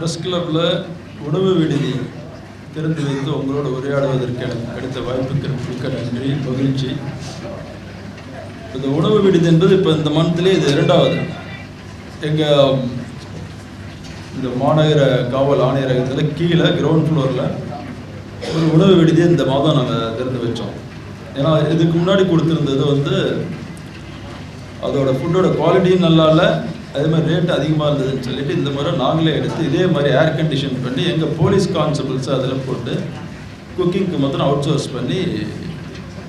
Press கிளப்பில் உணவு விடுதி திறந்து வைத்து உங்களோட உரையாடுவதற்கு எனக்கு கிடைத்த வாய்ப்புக்கு மிக்க நன்றி, மகிழ்ச்சி. இந்த உணவு விடுதி என்பது இப்போ இந்த மந்த்லேயே இது 2வது. எங்கள் இந்த மாநகர காவல் ஆணையரகத்தில் கீழே கிரவுண்ட் ஃப்ளோரில் ஒரு உணவு விடுதியை இந்த மாதம் நாங்கள் திறந்து வச்சோம். ஏன்னா இதுக்கு முன்னாடி கொடுத்துருந்தது அதோட ஃபுட்டோட குவாலிட்டியும் நல்லா இல்லை, அதே மாதிரி ரேட் அதிகமாக இருந்ததுன்னு சொல்லிட்டு இந்த முறை நாங்களே எடுத்து இதே மாதிரி ஏர் கண்டிஷன் பண்ணி எங்கள் போலீஸ் கான்ஸ்டபிள்ஸை அதில் போட்டு குக்கிங்க்கு மொத்தம் அவுட் சோர்ஸ் பண்ணி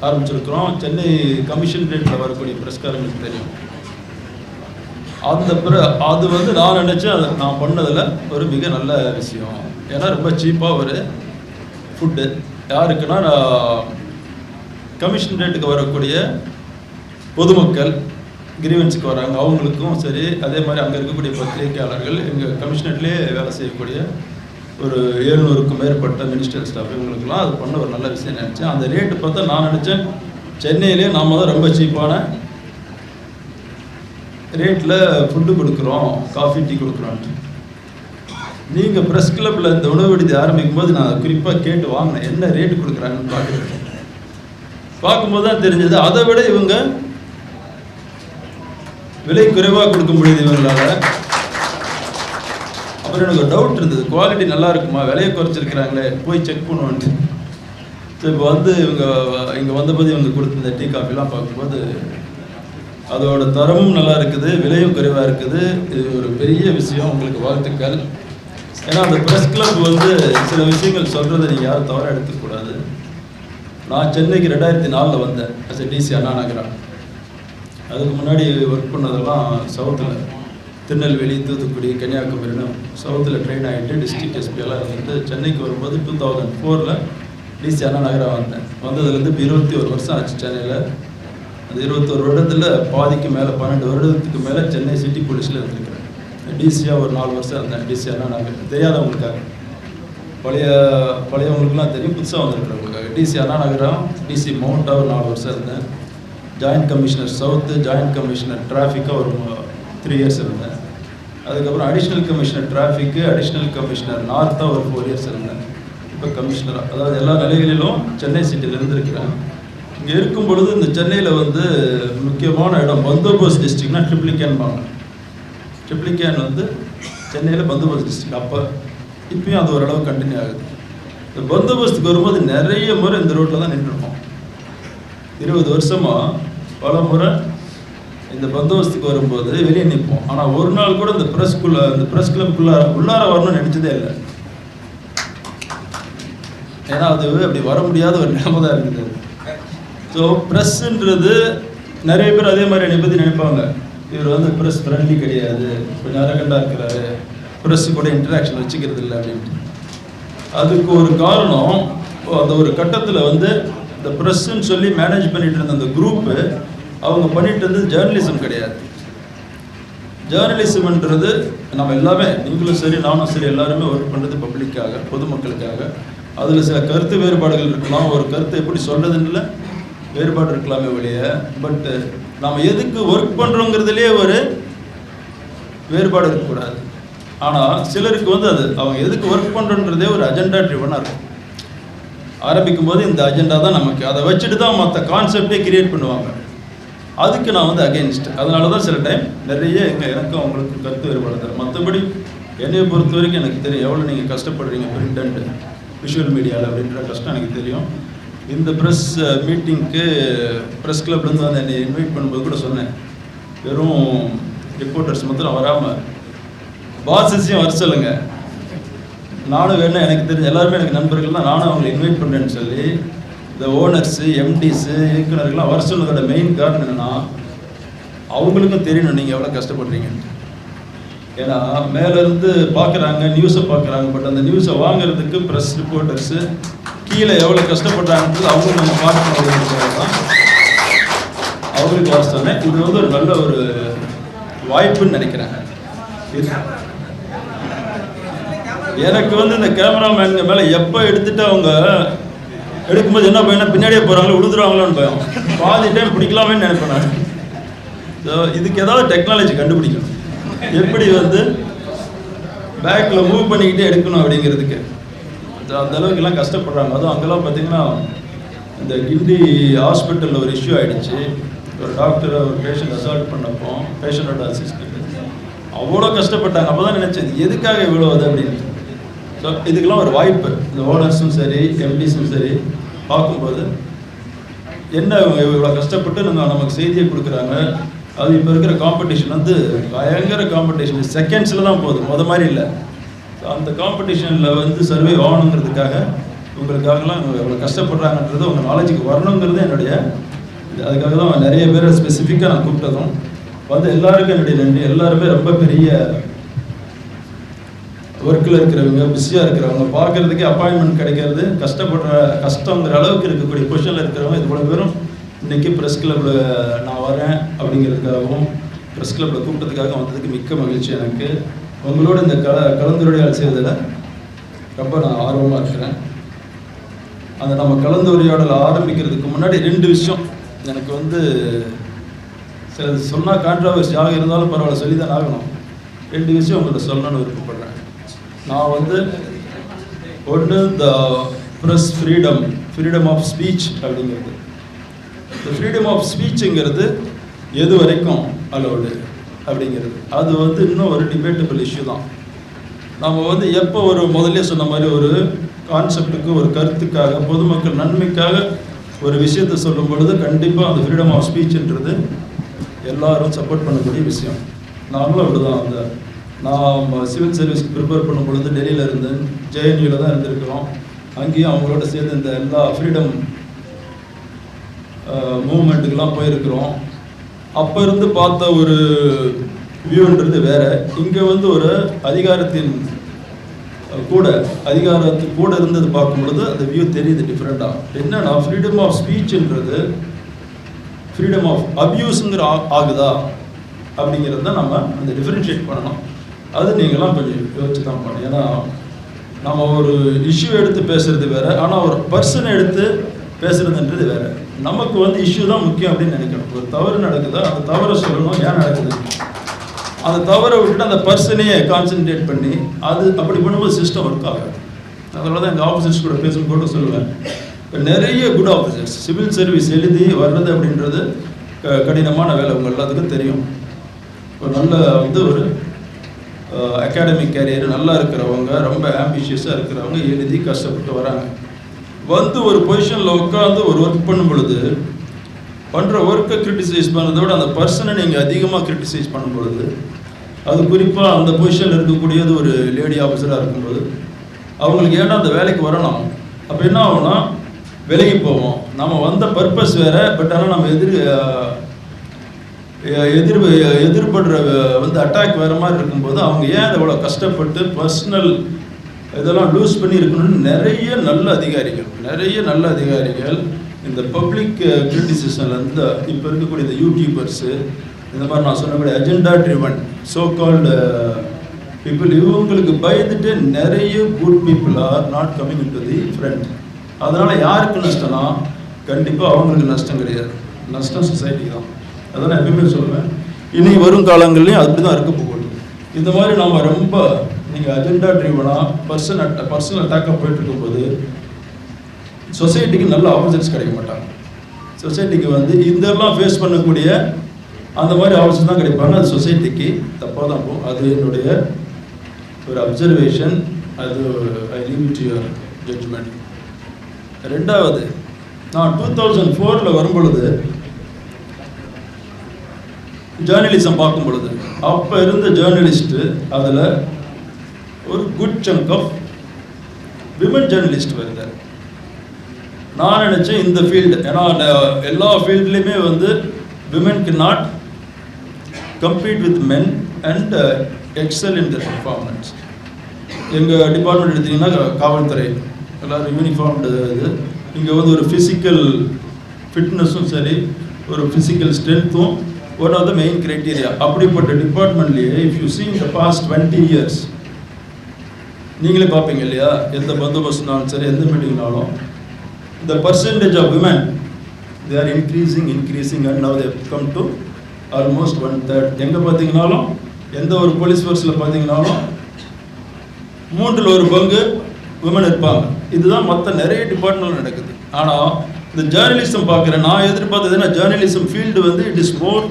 ஆரம்பிச்சிருக்கிறோம். சென்னை கமிஷன் ரேட்டில் வரக்கூடிய பிரஸ்காரங்களுக்கு தெரியும். அது நான் நினச்சேன், அதை நான் பண்ணதில் ஒரு மிக நல்ல விஷயம். ஏன்னா ரொம்ப சீப்பாக ஒரு ஃபுட்டு யாருக்குன்னா கமிஷன் ரேட்டுக்கு வரக்கூடிய பொதுமக்கள் கிரீவன்ஸுக்கு வராங்க, அவங்களுக்கும் சரி, அதே மாதிரி அங்கே இருக்கக்கூடிய பத்திரிகையாளர்கள், எங்கள் கமிஷனர்லேயே வேலை செய்யக்கூடிய ஒரு 700க்கும் மேற்பட்ட மினிஸ்டர் ஸ்டாஃப், இவங்களுக்குலாம் அது பண்ண ஒரு நல்ல விஷயம் நினச்சேன். அந்த ரேட்டு பார்த்தா நான் நினச்சேன் சென்னையிலே நாம் தான் ரொம்ப சீப்பான ரேட்டில் ஃபுட்டு கொடுக்குறோம், காஃபி டீ கொடுக்குறோன்ட்டு. நீங்கள் ப்ரெஸ் கிளப்பில் இந்த உணவு விடுதி ஆரம்பிக்கும் போது நான் குறிப்பாக கேட்டு வாங்கினேன், என்ன ரேட்டு கொடுக்குறாங்கன்னு பார்க்கும்போது தான் தெரிஞ்சது அதை விட இவங்க விலை குறைவாக கொடுக்க முடியுது இவங்களால. அப்புறம் எனக்கு ஒரு டவுட் இருந்தது, குவாலிட்டி நல்லா இருக்குமா, விலையை குறைச்சிருக்கிறாங்களே, போய் செக் பண்ணுவோன்ட்டு. ஸோ இப்போ இங்கே வந்தபோது இவங்க கொடுத்த டீ காஃபிலாம் பார்க்கும்போது அதோட தரமும் நல்லா இருக்குது, விலையும் குறைவாக இருக்குது. இது ஒரு பெரிய விஷயம், உங்களுக்கு வாழ்த்துக்கள். ஏன்னா அந்த ப்ரெஸ் கிளப் சில விஷயங்கள் சொல்கிறத நீங்கள் யாரும் தவற எடுத்துக்கூடாது. நான் சென்னைக்கு 2004 வந்தேன் அஸ் டிசி அண்ணா நகரா. அதுக்கு முன்னாடி ஒர்க் பண்ணதெல்லாம் சவுத்தில், திருநெல்வேலி, தூத்துக்குடி, கன்னியாகுமரின்னு சவுத்தில் ட்ரெயின் ஆகிட்டு டிஸ்ட்ரிக்ட் எஸ்பியெல்லாம் இருந்துட்டு சென்னைக்கு வரும்போது 2004 டிசி அண்ணா நகரா வந்தேன். வந்ததுலேருந்து இப்போ 21 வருஷம் ஆச்சு சென்னையில். அந்த 21 வருடத்தில் பாதிக்கு மேலே 12 வருடத்துக்கு மேலே சென்னை சிட்டி போலீஸில் இருந்திருக்கிறேன். டிசியாக ஒரு 4 வருஷம் இருந்தேன். டிசி அண்ணா நகர் தெரியாதவங்களுக்காக, பழையவங்களுக்குலாம் தெரியும், புதுசாக வந்துருக்கிறவங்களுக்காக. டிசி அண்ணா நகரம், டிசி மவுண்ட்டாக ஒரு 4 வருஷம் இருந்தேன். Joint commissioner south, joint commissioner டிராஃபிக்காக ஒரு 3 இயர்ஸ் இருந்தேன். அதுக்கப்புறம் additional commissioner traffic, additional commissioner நார்த்தாக ஒரு 4 இயர்ஸ் இருந்தேன். இப்போ கமிஷனராக, அதாவது எல்லா நிலைகளிலும் சென்னை சிட்டியில் இருந்திருக்கிறேன். இங்கே இருக்கும் பொழுது இந்த சென்னையில் முக்கியமான இடம் பந்தோபஸ்த் டிஸ்ட்ரிக்ட்னா ட்ரிப்ளிகேன்பாங்க. ட்ரிப்ளிகேன் சென்னையில் பந்தோபஸ்த் டிஸ்ட்ரிக்ட். அப்போ இப்பயும் அது ஓரளவு கண்டினியூ ஆகுது. இந்த பந்தோபஸ்துக்கு வரும்போது நிறைய முறை இந்த ரோட்டில் தான் நின்றுருப்போம். 20 வருஷமாக பல முறை இந்த பந்தோபஸ்துக்கு வரும்போது வெளியே நிற்போம். ஆனால் ஒரு நாள் கூட இந்த ப்ரெஸ் கிளப்புக்குள்ளார வரணும்னு நினச்சதே இல்லை. ஏன்னா அது அப்படி வர முடியாத ஒரு நிலைமை தான் இருக்குது. ஸோ ப்ரெஸ்ஸுன்றது நிறைய பேர் அதே மாதிரி என்னை பற்றி நினைப்பாங்க, இவர் ப்ரெஸ் ஃப்ரெண்ட்லி கிடையாது, கொஞ்சம் அரகண்டாக இருக்கிறாரு, ப்ரெஸ்ஸு கூட இன்டராக்ஷன் வச்சுக்கிறது இல்லை அப்படின்ட்டு. அதுக்கு ஒரு காரணம், அந்த ஒரு கட்டத்தில் இந்த ப்ரெஸ்ஸுன்னு சொல்லி மேனேஜ் பண்ணிட்டு இருந்த அந்த குரூப்பு அவங்க பண்ணிட்டு இருந்தது ஜேர்னலிசம் கிடையாது. ஜேர்னலிசம்ன்றது நம்ம எல்லாமே, நீங்களும் சரி நானும் சரி, எல்லாருமே ஒர்க் பண்ணுறது பப்ளிக்காக, பொதுமக்களுக்காக. அதில் சில கருத்து வேறுபாடுகள் இருக்கலாம், ஒரு கருத்தை எப்படி சொல்கிறதுன்னு வேறுபாடு இருக்கலாமே ஒழிய, பட் நம்ம எதுக்கு ஒர்க் பண்ணுறோங்கிறதுலே ஒரு வேறுபாடு இருக்கக்கூடாது. ஆனால் சிலருக்கு அது அவங்க எதுக்கு ஒர்க் பண்ணுறன்றதே ஒரு அஜெண்டா ட்ரிவனாக இருக்கும். ஆரம்பிக்கும் போது இந்த அஜெண்டா தான் நமக்கு, அதை வச்சுட்டு தான் மற்ற கான்செப்டே கிரியேட் பண்ணுவாங்க. அதுக்கு நான் அகெயின்ஸ்ட். அதனால தான் சில டைம் நிறைய எனக்கும் அவங்களுக்கு கருத்து வேறுபாடு தரும். மற்றபடி என்னையை பொறுத்த வரைக்கும் எனக்கு தெரியும் எவ்வளோ நீங்கள் கஷ்டப்படுறீங்க பிரிண்ட் அண்ட் விஷுவல் மீடியாவில் அப்படின்ற கஷ்டம் எனக்கு தெரியும். இந்த ப்ரெஸ் மீட்டிங்க்கு ப்ரெஸ் கிளப்லேருந்து என்னை இன்வைட் பண்ணும்போது கூட சொன்னேன், வெறும் ரிப்போர்ட்டர்ஸ் மாத்திரம் வராமல் பாஸஸையும் வர சொல்லுங்க, நானும் வேணும், எனக்கு தெரிஞ்ச எல்லாருமே எனக்கு நண்பர்கள் தான், நானும் அவங்களை இன்வைட் பண்ணுறேன்னு சொல்லி இந்த ஓனர்ஸு, எம்டிஸு, இயக்குநர்கள்லாம் வர சொன்னதோட மெயின் காரணம் என்னென்னா, அவங்களுக்கும் தெரியணும் நீங்கள் எவ்வளோ கஷ்டப்படுறீங்கன்ட்டு. ஏன்னா மேலேருந்து பார்க்குறாங்க, நியூஸை பார்க்குறாங்க, பட் அந்த நியூஸை வாங்குறதுக்கு ப்ரெஸ் ரிப்போர்ட்டர்ஸு கீழே எவ்வளோ கஷ்டப்படுறாங்கன்றது அவங்களுக்கு நம்ம பார்க்கணும் தான் அவங்களுக்கு வர சொன்னேன். இது ஒரு நல்ல ஒரு வாய்ப்புன்னு நினைக்கிறேன். எனக்கு இந்த கேமராமேனுங்க மேலே எப்போ எடுத்துகிட்டு அவங்க எடுக்கும்போது என்ன பயம், பின்னாடியே போகிறாங்களோ விழுந்துருவாங்களோன்னு பயம். பாதி டைம் பிடிக்கலாமேன்னு நினைப்பேன் நான். ஸோ இதுக்கு ஏதாவது டெக்னாலஜி கண்டுபிடிக்கணும், எப்படி பேக்கில் மூவ் பண்ணிக்கிட்டே எடுக்கணும் அப்படிங்கிறதுக்கு அந்த அளவுக்குலாம் கஷ்டப்படுறாங்க. அதுவும் அங்கெல்லாம் பார்த்தீங்கன்னா இந்த கிண்டி ஹாஸ்பிட்டலில் ஒரு இஷ்யூ ஆகிடுச்சு. ஒரு டாக்டரை ஒரு பேஷண்ட் அசால்ட் பண்ணப்போ பேஷண்டோட அசிஸ்டன்ட் அவ்வளோ கஷ்டப்பட்டாங்க. அப்போ தான் நினச்சேன் எதுக்காக இவ்வளோ அது அப்படின்ட்டு. ஸோ இதுக்கெல்லாம் ஒரு வாய்ப்பு இந்த ஓனர்ஸும் சரி எம்டிஸும் சரி பார்க்கும்போது என்ன இவ்வளோ கஷ்டப்பட்டு நமக்கு செய்தியை கொடுக்குறாங்க. அது இப்போ இருக்கிற காம்படிஷன் வந்து பயங்கர காம்படிஷன், செகண்ட்ஸில் தான் போகுது, மாதிரி இல்லை. ஸோ அந்த காம்படிஷனில் வந்து சர்வே ஆகணுங்கிறதுக்காக உங்களுக்காகலாம் எவ்வளோ கஷ்டப்படுறாங்கன்றது உங்கள் நாலேஜுக்கு வரணுங்கிறது என்னுடைய அதுக்காக தான் நிறைய பேரை ஸ்பெசிஃபிக்காக நான் கூப்பிட்டதும் வந்து எல்லாருக்கும் என்னுடைய நன்றி. எல்லாருமே ரொம்ப பெரிய ஒர்க்கில் இருக்கிறவங்க, பிஸியாக இருக்கிறவங்க, பார்க்குறதுக்கே அப்பாயின்மெண்ட் கிடைக்கிறது கஷ்டங்கிற அளவுக்கு இருக்கக்கூடிய பொசிஷனில் இருக்கிறவங்க இவ்வளோ பேரும் இன்றைக்கி ப்ரெஸ் கிளப்பில் நான் வரேன் அப்படிங்கிறதுக்காகவும் ப்ரெஸ் கிளப்பில் கூப்பிட்டதுக்காக வந்ததுக்கு மிக்க மகிழ்ச்சி. எனக்கு உங்களோட இந்த கலந்துரையாடல் செய்வதில் ரொம்ப நான் ஆர்வமாக இருக்கிறேன். அந்த நம்ம கலந்துரையாடல் ஆரம்பிக்கிறதுக்கு முன்னாடி 2 விஷயம் எனக்கு வந்து சில சொன்னால் கான்ட்ராவர்சியாக இருந்தாலும் பரவாயில்ல, சொல்லி தான் ஆகணும். 2 விஷயம் உங்கள்கிட்ட சொல்லணும்னு விருப்பப்படுறேன். நான் வந்து ஒன்று இந்த ப்ரெஸ் ஃப்ரீடம் ஆஃப் ஸ்பீச் அப்படிங்கிறது. இந்த ஃப்ரீடம் ஆஃப் ஸ்பீச்சுங்கிறது எது வரைக்கும் அலோடு அப்படிங்கிறது அது வந்து இன்னும் ஒரு டிபேட்டபிள் இஷ்யூ தான். நம்ம வந்து எப்போ ஒரு முதல்ல சொன்ன மாதிரி ஒரு கான்செப்டுக்கு ஒரு கருத்துக்காக பொதுமக்கள் நன்மைக்காக ஒரு விஷயத்தை சொல்லும் பொழுது கண்டிப்பாக அந்த ஃப்ரீடம் ஆஃப் ஸ்பீச்சுன்றது எல்லாரும் சப்போர்ட் பண்ணக்கூடிய விஷயம். நாங்களும் அப்படி தான். அந்த நான் சிவில் சர்வீஸ்க்கு ப்ரிப்பேர் பண்ணும் பொழுது டெல்லியில் இருந்தேன், ஜேஎன்யூவில் தான் இருந்திருக்கிறோம். அங்கேயும் அவங்களோட சேர்ந்து இந்த எல்லா ஃப்ரீடம் மூவ்மெண்ட்டுக்கெல்லாம் போயிருக்கிறோம். அப்போ இருந்து பார்த்த ஒரு வியூன்றது வேறு. இங்கே வந்து ஒரு அதிகாரத்து கூட இருந்தது பார்க்கும் பொழுது அந்த வியூ தெரியுது டிஃப்ரெண்ட்டாக. என்னன்னா ஃப்ரீடம் ஆஃப் ஸ்பீச்சுன்றது ஃப்ரீடம் ஆஃப் அப்யூஸுங்கிற ஆகுதா அப்படிங்கிறது தான் நம்ம அந்த டிஃப்ரென்ஷியேட் பண்ணணும். அது நீங்களாம் கொஞ்சம் யோசிச்சு தான் பண்ணணும். ஏன்னா நம்ம ஒரு இஷ்யூ எடுத்து பேசுகிறது வேறு, ஆனால் ஒரு பர்சனை எடுத்து பேசுகிறதுன்றது வேறு. நமக்கு வந்து இஷ்யூ தான் முக்கியம் அப்படின்னு நினைக்கணும். ஒரு தவறு நடக்குதா அந்த தவறை சொல்லணும், ஏன் நடக்குது, அந்த தவறை விட்டுட்டு அந்த பர்சனையே கான்சென்ட்ரேட் பண்ணி அது அப்படி பண்ணும்போது சிஸ்டம் ஒர்க் ஆகாது. அதனால தான் எங்கள் ஆஃபீஸர்ஸ் கூட பேசும்போது சொல்லுவேன், நிறைய குட் ஆஃபீஸர்ஸ் சிவில் சர்வீஸ் எழுதி வர்றது அப்படின்றது கடினமான வேலை. உங்கள் எல்லாத்துக்கும் தெரியும். ஒரு நல்ல வந்து ஒரு அகாடமிக் கேரியர் நல்லா இருக்கிறவங்க, ரொம்ப ஆம்பிஷியஸாக இருக்கிறவங்க எழுதி கஷ்டப்பட்டு வராங்க. வந்து ஒரு பொசிஷனில் உட்காந்து ஒரு ஒர்க் பண்ணும் பொழுது பண்ணுற ஒர்க்கை கிரிட்டிசைஸ் பண்ணுறதை விட அந்த பர்சனை நீங்கள் அதிகமாக கிரிட்டிசைஸ் பண்ணும் பொழுது, அது குறிப்பாக அந்த பொசிஷனில் இருக்கக்கூடியது ஒரு லேடி ஆஃபீஸராக இருக்கும்போது அவங்களுக்கு ஏன்னா அந்த வேலைக்கு வரணும். அப்போ என்ன ஆகும்னா விலகி போவோம். நம்ம வந்த பர்பஸ் வேறு, பட் ஆனால் நம்ம எதிர்படுற வந்து அட்டாக் வேறு மாதிரி இருக்கும்போது அவங்க ஏன் அதை அவ்வளோ கஷ்டப்பட்டு பர்சனல் இதெல்லாம் லூஸ் பண்ணி இருக்கணும்னு நிறைய நல்ல அதிகாரிகள் இந்த பப்ளிக் கிரிட்டிசிசனில் இந்த இப்போ இருக்கக்கூடிய இந்த யூடியூபர்ஸு இந்த மாதிரி நான் சொன்னக்கூடிய agenda driven so called people, இவங்களுக்கு பயந்துட்டு நிறைய good people are not coming into the front. அதனால் யாருக்கு நஷ்டம்னா கண்டிப்பாக அவங்களுக்கு நஷ்டம் கிடையாது, நஷ்டம் சொசைட்டிக்கு தான். அதான் எப்பவுமே சொல்லுவேன். இனி வரும் காலங்கள்லையும் அப்படி தான் இருக்க போகுது. இந்த மாதிரி நம்ம ரொம்ப நீங்கள் அஜெண்டா ட்ரிவனாக பர்சனல் அட்டாக்காக போயிட்டு இருக்கும்போது சொசைட்டிக்கு நல்ல ஆஃபீஸர்ஸ் கிடைக்க மாட்டாங்க. சொசைட்டிக்கு வந்து இதெல்லாம் ஃபேஸ் பண்ணக்கூடிய அந்த மாதிரி ஆஃபீஸர்ஸ் தான் கிடைப்பாங்க. அது சொசைட்டிக்கு தப்பாக தான் போகும். அது என்னுடைய ஒரு அப்சர்வேஷன். அது I leave to your judgement. ரெண்டாவது, நான் 2004 வரும்பொழுது ஜேர்னலிசம் பார்க்கும் பொழுது அப்போ இருந்த ஜேர்னலிஸ்ட்டு அதில் ஒரு good chunk of women journalist வருது. நான் நினச்சேன் இந்த ஃபீல்டு, ஏன்னா எல்லா ஃபீல்ட்லேயுமே வந்து women can not compete with men and excel in their performance. எங்கள் டிபார்ட்மெண்ட் எடுத்திங்கன்னா காவல்துறை எல்லோரும் யூனிஃபார்ம்டு இது. இங்கே வந்து ஒரு ஃபிசிக்கல் ஃபிட்னஸும் சரி, ஒரு ஃபிசிக்கல் ஸ்ட்ரென்த்தும் one of the main criteria. அப்படிப்பட்ட டிபார்ட்மெண்ட்லேயே if you see in the past 20 years நீங்களே பார்ப்பீங்க இல்லையா, எந்த பந்தோபஸ்ட்னாலும் சரி, எந்த மீட்டிங்னாலும் the percentage of women they are increasing and now they have come to almost 1/3. எங்கே பார்த்தீங்கனாலும் எந்த ஒரு போலீஸ் ஃபோர்ஸில் பார்த்தீங்கனாலும் மூன்றில் ஒரு பங்கு விமன் இருப்பாங்க. இதுதான் மற்ற நிறைய டிபார்ட்மெண்ட் நடக்குது. ஆனால் இந்த ஜேர்னலிசம் பார்க்குறேன், நான் எதிர்பார்த்ததுன்னா ஜேர்னலிசம் ஃபீல்டு வந்து it is more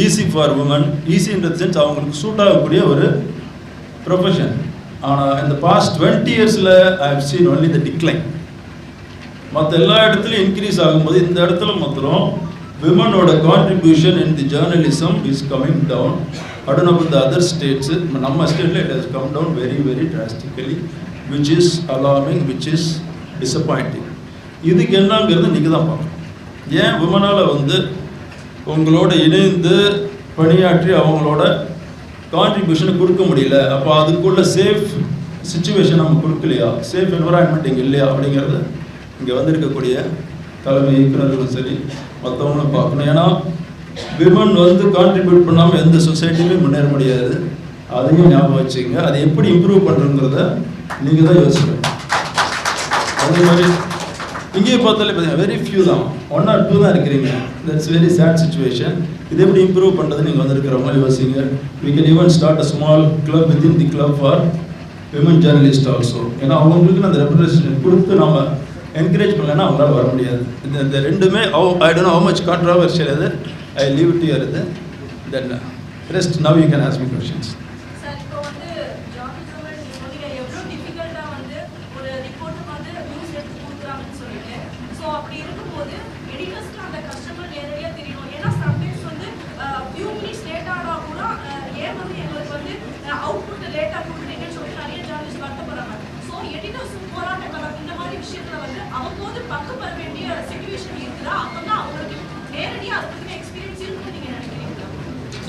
easy for women. ஈஸின்றது சென்ஸ் அவங்களுக்கு சூட் ஆகக்கூடிய ஒரு ப்ரொஃபஷன். ஆனால் இந்த பாஸ்ட் 20 இயர்ஸில் I have seen only the decline. மற்ற எல்லா இடத்துலையும் இன்க்ரீஸ் ஆகும்போது இந்த இடத்துல மாத்திரம் விமனோட contribution in the journalism is coming down. I don't know about the other states. நம்ம ஸ்டேட்டில் it has come down very very drastically, which is alarming, which is disappointing. இதுக்கு என்னங்கிறது நீங்கள் தான் பார்க்கணும். ஏன் விமனால் வந்து உங்களோட இணைந்து பணியாற்றி அவங்களோட கான்ட்ரிபியூஷனை கொடுக்க முடியல? அப்போ அதுக்குள்ள சேஃப் சிச்சுவேஷன் நம்ம கொடுக்கலையா? சேஃப் என்வரான்மெண்ட் இங்கே இல்லையா? அப்படிங்கிறது இங்கே வந்திருக்கக்கூடிய தலைமை இயக்குநர்களும் சரி மற்றவங்களும் பார்க்கணும். ஏன்னா விமன் வந்து கான்ட்ரிபியூட் பண்ணாமல் எந்த சொசைட்டியுமே முன்னேற முடியாது. அதையும் ஞாபகம் வச்சுங்க. அதை எப்படி இம்ப்ரூவ் பண்ணுறங்கிறத நீங்கள் தான் யோசிக்கணும். அதே மாதிரி இங்கேயே பார்த்தாலே பார்த்தீங்கன்னா வெரி ஃபியூ தான், 1 or 2 தான் இருக்கிறீங்க. That's very sad situation. இது எப்படி இம்ப்ரூவ் பண்ணுறது நீங்கள் வந்திருக்கிறவங்க யோசிங்க. we can even start a small club within the club for women journalists also. ஏன்னா அவங்களுக்கு அந்த ரெப்ரசன்டேஷன் கொடுத்து நம்ம என்கரேஜ் பண்ணலைன்னா அவங்களால வர முடியாது. இந்த ரெண்டுமே I don't know how much controversial is it. I leave it to you. Then rest now you can ask me questions.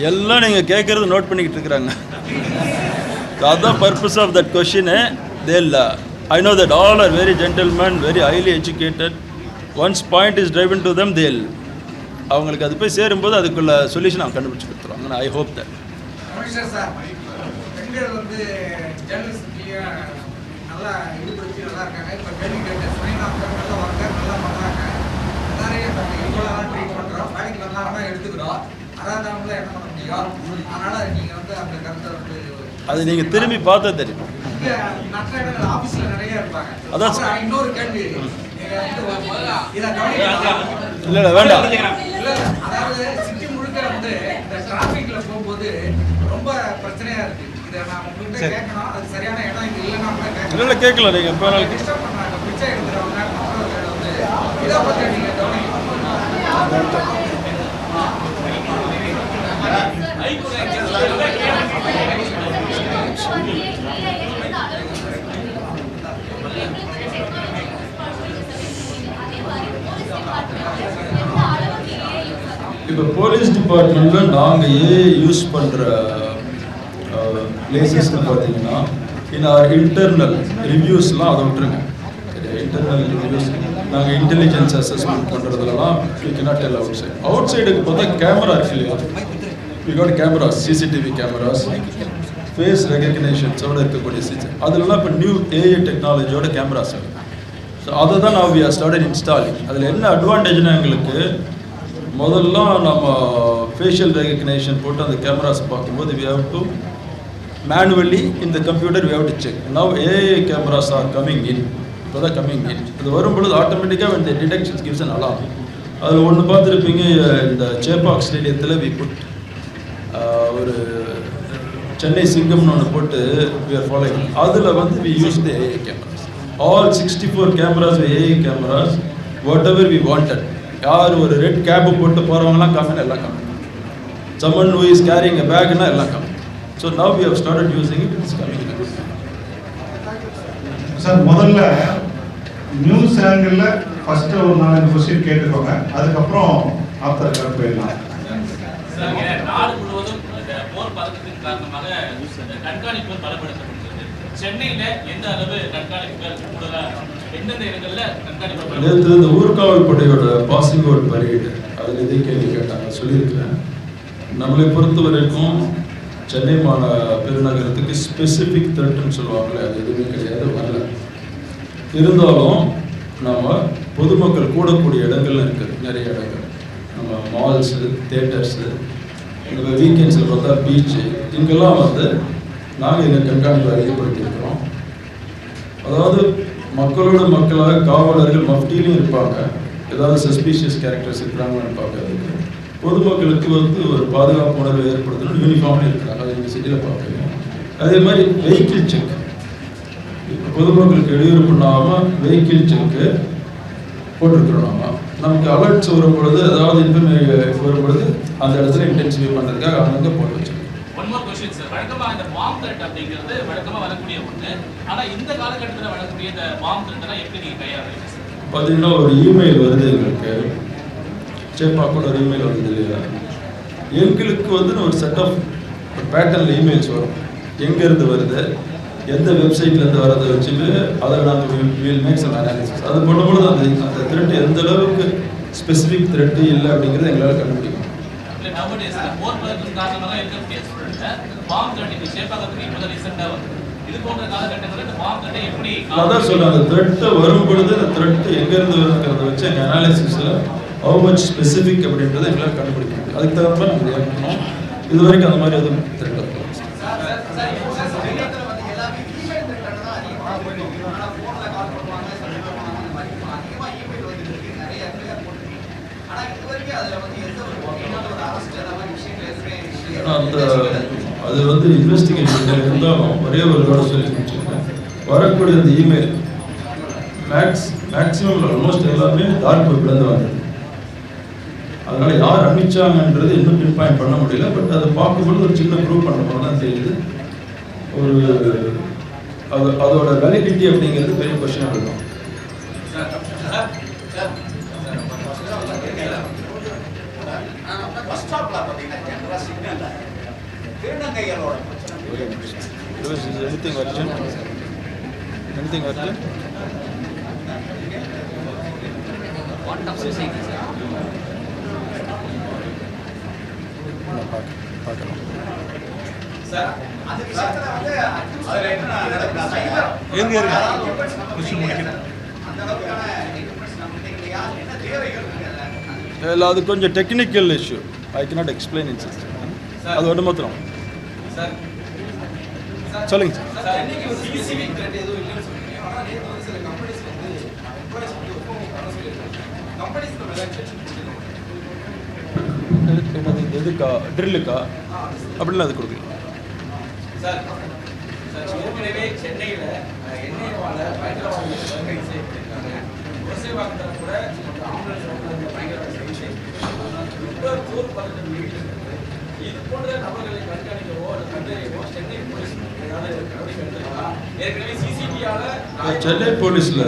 எல்லாம் நீங்கள் கேட்குறது நோட் பண்ணிக்கிட்டு இருக்கிறாங்க. அதுதான் purpose of that question. I know that all are very gentlemen, very highly educated. Once point is driven to them தேல் அவங்களுக்கு அது போய் சேரும்போது அதுக்குள்ள சொல்யூஷன் அவங்க கண்டுபிடிச்சி கொடுத்துருவாங்க. I hope that. நல்லா ஈடுபடுத்தி நல்லா இருக்காங்க. இப்போ கேள்வி கேட்டு நல்லா வாங்க நல்லா பண்ணுறாங்க. நிறைய ட்ரீட் பண்ணுறோம், வேலைக்கு நல்லா எடுத்துக்கிறோம். அதாவது அவங்கள என்ன பண்ண முடியும்? அதனால் நீங்கள் வந்து அந்த கருத்தை வந்து அது நீங்கள் திரும்பி பார்த்தா தெரியும். இங்கே மற்ற இடங்கள் ஆஃபீஸில் நிறைய இருப்பாங்க. அதான் இன்னொரு கேள்வி இதை இல்லை வேண்டாம். இல்லை அதாவது சிட்டி முழுக்க வந்து இந்த டிராஃபிக்கில் போகும்போது ரொம்ப பிரச்சனையாக இருக்குது. இதை நான் உங்கள்கிட்ட கேட்கணும். அது சரியான இடம் இது இல்லைன்னா கூட கேட்கணும். இல்லை கேட்கல. நீங்கள் இப்போ டிஸ்டர்ப் பண்ணுறாங்க, பிச்சை எடுத்துகிறவங்க வந்து இதை பற்றி நீங்கள் கவனிக்கணும். இப்போ போலீஸ் டிபார்ட்மெண்ட்டில் நாங்கள் யூஸ் பண்ணுற பிளேசஸ்ன்னு பார்த்தீங்கன்னா இன்டர்னல் ரிவ்யூஸ்லாம் அதை விட்டுருங்க. இன்டர்னல் ரிவ்யூஸ் நாங்கள் இன்டெலிஜென்ஸ் அசஸ்மெண்ட் பண்ணுறதுலாம் we cannot tell outside. அவுட் சைடுக்கு பார்த்தா கேமரா இருக்கு இல்லையா? We got cameras, CCTV cameras, face ரெகக்னேஷன்ஸோடு இருக்கக்கூடிய சிசி. அதுலலாம் இப்போ நியூ ஏஐ டெக்னாலஜியோட கேமராஸ் இருக்குது. ஸோ அதை தான் நான் வி ஆர் ஸ்டார்டட் இன்ஸ்டாலிங். அதில் என்ன அட்வான்டேஜ்னா எங்களுக்கு முதல்ல நம்ம ஃபேஷியல் ரெகக்னேஷன் போட்டு அந்த கேமராஸ் பார்க்கும்போது we have to manually in the computer we have to check. Now AI cameras are coming in. இப்போ தான் கம்மிங் இன். இது வரும்பொழுது ஆட்டோமேட்டிக்காக இந்த டிடெக்ஷன்ஸ் கிவ்ஸ் அன் அலார்ம். அதில் ஒன்று பார்த்துருப்பீங்க, இந்த சேப்பாக் ஸ்டேடியத்தில் வி புட் ஒரு சென்னை சிங்கம்னு ஒன்று போட்டு வி ஆர் ஃபாலோயிங். அதில் வந்து we use the AI cameras. All 64 cameras AI cameras. Whatever we wanted. யார் ஒரு ரெட் கேப்பு போட்டு போகிறவங்களாம் காமினா எல்லாம் காமி. Someone who is carrying a பேக்னா எல்லாம் காமி. So now we have started using it. It's coming. Sir முதல்ல நியூஸ் ஆங்கிளில் ஃபஸ்ட்டு ஒரு 4 கொஸ்டின் கேட்டுக்கோங்க, அதுக்கப்புறம் ஆஃப்டர் கட் போயிடலாம். நாடு முழுவதும் போர் பதற்றத்தின் காரணமாக கண்காணிப்பு பலப்படுத்தப்பட்டது. சென்னையில் எந்த அளவு கண்காணிப்புகள் கூடுதலாக எந்தெந்த இடங்களில் கண்காணிப்பு? நேற்று இந்த ஊர்காவல் படையோட பாசிங் அவுட் பரேடு அதில் இதே கேள்வி கேட்டாங்க, சொல்லியிருக்கிறேன். நம்மளை பொறுத்த வரைக்கும் சென்னை பெருநகரத்துக்கு ஸ்பெசிஃபிக் த்ரெட்டுன்னு சொல்லுவாங்களே, அது எதுவுமே கிடையாது, வரல. இருந்தாலும் நம்ம பொதுமக்கள் கூடக்கூடிய இடங்கள்லாம் இருக்குது, நிறைய இடங்கள். நம்ம மால்ஸு, தேட்டர்ஸு, இந்த வீக்கெண்ட்ஸில் பார்த்தா பீச்சு, இங்கெல்லாம் வந்து நாங்கள் எங்கள் கண்காணிப்பு அதிகப்படுத்தியிருக்கிறோம். அதாவது மக்களோட மக்களாக காவலர்கள் மஃப்டிலையும் இருப்பாங்க, ஏதாவது சஸ்பீஷியஸ் கேரக்டர்ஸ் இருக்கிறாங்கன்னு பார்க்கறதுக்கு. பொதுமக்களுக்கு வந்து ஒரு பாதுகாப்பு உணர்வை ஏற்படுத்தணும், யூனிஃபார்ம்ல இருக்கிறாங்க, அது எங்கள் சிட்டியில் பார்க்குறீங்க. அதே மாதிரி வெஹிக்கிள் செக், பொதுமக்களுக்கு இடையூறு பண்ணாமல் வெஹிக்கிள் செக்கு போட்டிருக்கிறோம். நமக்கு அலர்ட்ஸ் வரும்பொழுது, அதாவது இன்ஃபர்மேஷன் வரும்பொழுது அந்த இடத்துல இன்டென்சிஃபை பண்ணுறதுக்காக அங்கங்கே போட்டு வச்சிருக்கோம். ஒன் மோர் क्वेश्चन சார், வழக்கமாக இந்த பாம் த்ரெட் அப்படிங்கிறது வழக்கமாக வரக்கூடிய ஒன்று, ஆனால் இந்த காலகட்டத்தில் வரக்கூடிய இந்த பாம் த்ரெட்டெல்லாம் எப்படி நீங்கள் கையாளுறீங்க சார்? பார்த்தீங்கன்னா ஒரு இமெயில் வருது எங்களுக்கு, சேப்பா கூட ஒரு இமெயில் வருது இல்லையா, எங்களுக்கு வந்து ஒரு செட் ஆஃப் பேட்டர்னில் இமெயில்ஸ் வரும், எங்கேருந்து வருது, எந்த வெப்சைட்லேருந்து வரதை வச்சுட்டு அதை நாங்கள் வில் மேக் சம் அனாலிசிஸ். அது பண்ணும்பொழுது அந்த த்ரெட் எந்த அளவுக்கு ஸ்பெசிஃபிக் த்ரெட்டு இல்லை அப்படிங்கிறது எங்களால் கண்டுபிடிக்கும். இல்லை நவடேஸ் போர் பதற்றம் காரணமாக இருக்கக்கூடிய ஸ்டூடெண்ட்டை பாம் த்ரெட் இப்போ சேப்பாக்கத்துக்கு இப்போ தான் ரீசெண்டாக வருது. இது போன்ற காலகட்டங்களில் இந்த பாம் த்ரெட்டை எப்படி அதான் சொல்லுங்கள், அந்த த்ரெட்டை வரும்பொழுது அந்த த்ரெட்டு எங்கேருந்து வருங்கிறத வச்சு எங்கள் அனாலிசிஸில் ஹவு மச் ஸ்பெசிஃபிக் அப்படின்றத எங்களால் கண்டுபிடிக்க முடியும். அதுக்கு தகுந்த மாதிரி நாங்கள் ரியாக்ட் பண்ணோம். இது வரைக்கும் அந்த மாதிரி எதுவும் த்ரெட் வரல. அந்த அது வந்து இன்வெஸ்டிகேஷன் இருந்தாலும் ஒரே ஒரு வேர்டு சொல்லி முடிச்சுருக்கேன். வரக்கூடிய அந்த இமெயில் மேக்ஸிமம் ஆல்மோஸ்ட் எல்லாமே டார்க் வெப்லேருந்து வந்தது. அதனால் யார் அனுப்பிச்சாங்கன்றது இன்னும் பின் பாயிண்ட் பண்ண முடியல. பட் அதை பார்க்கும்போது ஒரு சின்ன ப்ரூவ் பண்ண போது தான் தெரியுது. ஒரு அதோட வேலிடிட்டி அப்படிங்கிறது பெரிய கொஸ்டினாக இருக்கும். Anything urgent? Anything urgent? What of saying sir? Sir அந்த விஷயத்துல வந்து அதுல என்ன நடக்குது? எங்க இருக்கு? விஷயம் முடிக்கிறேன். அந்த அளவுக்கான இன்ஃபர்மேஷன் நமக்கு இல்லையா? என்ன தேவைகள் இருக்கு? இல்ல, அது கொஞ்சம் technical issue. I cannot explain in system. அது ஒன்று மாத்திரம். சார் சொல்லுங்க சார். சார் இன்னைக்கு ஒரு சிசிவி த்ரெட் எதுவும் இல்லைன்னு சொல்றீங்க. ஆனா நேத்து வந்து சில கம்பெனிஸ் வந்து எம்ப்ளாய்ஸ் வந்து பண்ண சொல்லிருக்காங்க. கம்பெனிஸ்க்கு மேல எக்ஸ்டென்ஷன் கொடுத்துருக்காங்க. எதுக்கா? ட்ரில்லுக்கா? அப்படிலாம் அது கொடுக்கல சார். சார் ஏற்கனவே சென்னையில் எண்ணெய்வால பயங்கரவாதிகள் வருகை செய்திருக்காங்க. விவசாயவாக்கத்தில் கூட ஆம்புலன்ஸ் பயங்கரவாத செய்தி போர் பதட்டம் நீடிக்கிறது. இது போன்ற நபர்களை கண்காணிக்கவோ அல்லது கண்டறியவோ சென்னை போலீஸ் ஏதாவது நடவடிக்கை எடுத்திருக்கா? ஏற்கனவே சிசிடிவியால் சென்னை போலீஸில்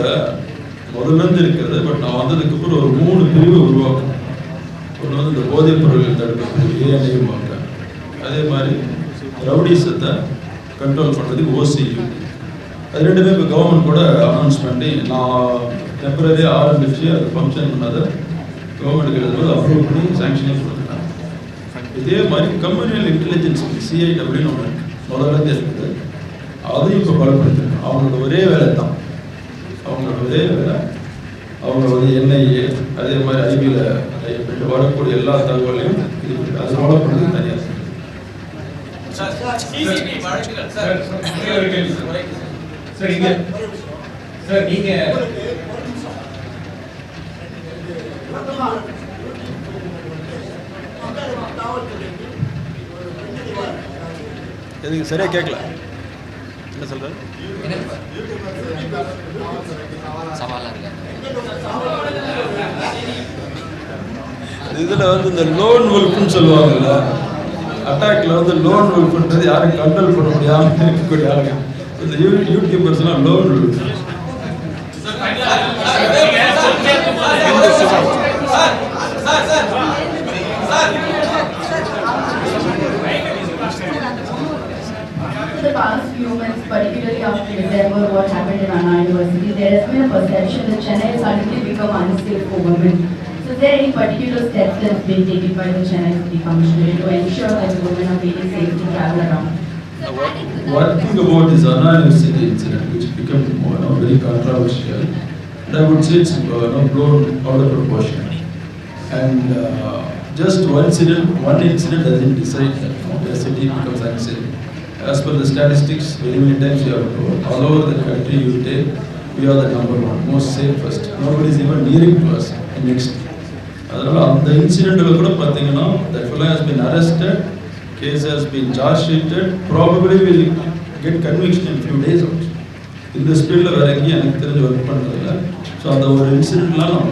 முதல்லேருந்து இருக்கிறது. பட் நான் வந்ததுக்கு அப்புறம் ஒரு 3 பிரிவு உருவாக்கணும். ஒன்று வந்து இந்த போதைப் பொருட்கள் தடுப்பு ஏஎன்ஐயும் பார்க்க, அதே மாதிரி ரவுடிசத்தை கண்ட்ரோல் பண்ணுறதுக்கு ஓசியு. அது ரெண்டுமே இப்போ கவர்மெண்ட் கூட அனௌன்ஸ் பண்ணி நான் டெம்பரரியாக ஆரம்பித்து அது ஃபங்க்ஷன் பண்ணாத கவர்மெண்ட்டுக்கு எழுதும்போது அப்ரூவ் பண்ணி சாங்ஷனே கொடுத்துட்டாங்க. இதே மாதிரி கம்யூனியல் இன்டெலிஜென்ஸ் சிஐடபிள்யூன்னு ஒன்று முதல்ல இருக்குது. அதையும் இப்போ பலப்படுத்திருக்காங்க. அவங்களோட ஒரே வேலை தான், அவங்களோட ஒரே வேலை அவங்க வந்து என்ஐஏ அதே மாதிரி ஐபியில் வரக்கூடிய எல்லா தகவலையும் அது ஃபாலோ பண்ணுறது தனியாக. சிசிடிவி வழக்குகள் சார் சார் இங்க சார் நீங்க எதுக்கு சரியாக கேட்கல, என்ன சொல்கிறார்? இதில் வந்து இந்த லோன் வல்ஃப்னு சொல்லுவாங்கல்ல, அட்டாக்ல வந்து லோன் வல்ஃப்ன்றது யாரும் கண்ட்ரோல் பண்ண முடியாமல் இருக்கக்கூடிய ஆளுங்க. இந்த யூடியூபர்ஸ்லாம் lone wolf. For the past few months, particularly after December, what happened in Anna University, there has been a perception that Chennai has suddenly become unsafe for women. So is there any particular steps that have been taken by the Chennai City Commissioner to ensure that the women are feeling safe to travel around? One thing about this Anna University incident, which became very controversial, and I would say it's blown out of proportion. And just one incident doesn't decide that the city becomes unsafe. as per the statistics, very many times you have told, all over the country you take, we are the number one, most safest. Nobody is even nearing to us. Next. அதனால அந்த இன்சிடென்ட்ல கூட பாத்தீங்கன்னா that fellow has been arrested, case has been charge sheeted, probably will get conviction in few days also. இந்த ஸ்பீட்ல வேற எங்கேயும் எனக்கு தெரிஞ்சு ஒர்க் பண்றதில்ல. ஸோ அந்த ஒரு இன்சிடென்ட்லாம் நம்ம